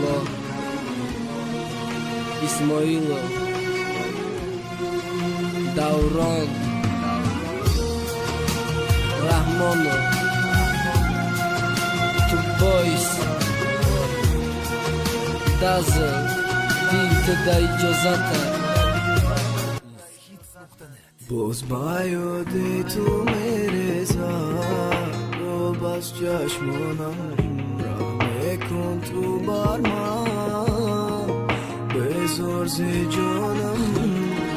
Abdulloh Ismoilov Davron Rahmonov Boys Dazzle Diltida ijozata باز بیادی تو میرسا رو بس چشمانم را میکن تو بار من بزار زی جانم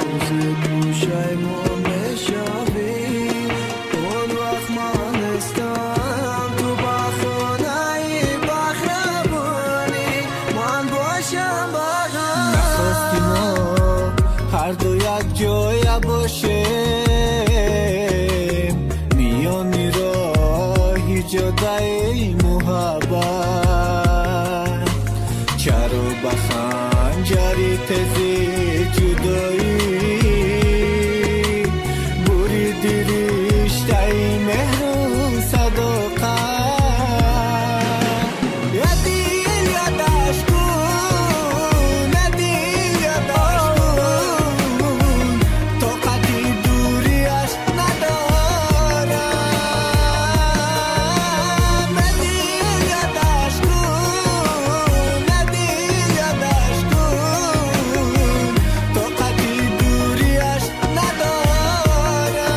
روزی گوشه ما میشوی اون وقت من استم تو بخانه بخربانی من باشم بغم نخواستی ما هر دو یک جای باشیم میانی راهی جدای محبت چرا بخنجری تزی جدایی بریدی رشته مهر صداقت یا دیل یادش کن یا دیل یادش کن طاقتی دوریش ندارم یا دیل یادش کن یا دیل یادش کن طاقتی دوریش ندارم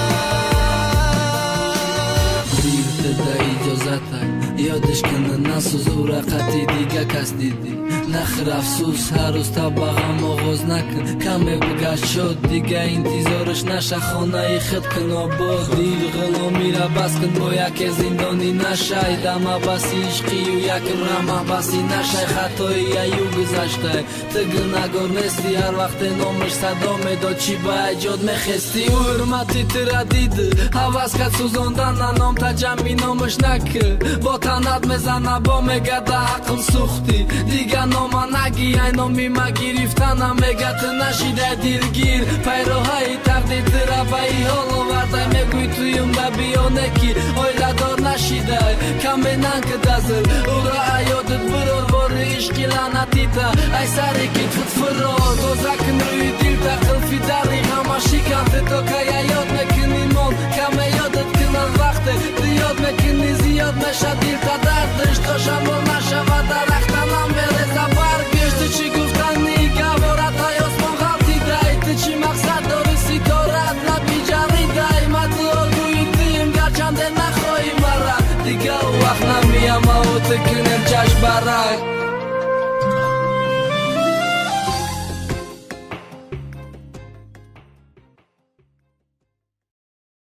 Diltida ijozata یادش کنه نسوز او رقتی دیگه کس دیدی نخر افسوس هر روز تا بغم آغاز نکن کمه بگشت شد دیگه انتظارش نشه خانه خود کن آباد دیل غلامی را بس کن با یک زندانی نشه دمه بسی عشقی و یکم رمه بسی نشه خطای ایو گذشته تگل نگار نستی هر وقت نامش صدا میداد چی با ایجاد میخستی او حرمتی تره دید حوض کد سوزاندن نام تا جمعی نامش نکر با تنت میزنه با میگده حقم سوختی دیگه نامه نگی اینامی ما گریفتنم میگه تو نشیده دیلگیر پیروهای تقدیر تره به ای حال آورده میگوی تویم به بیانه کی آیله دار نشیده کمی ننک دزل او را ایادت برار بار عشقی لعنتی تا ای سری کتفت فرار دوزکن روی دیل تا قلفی دری همه شکفت تا که یاد میکن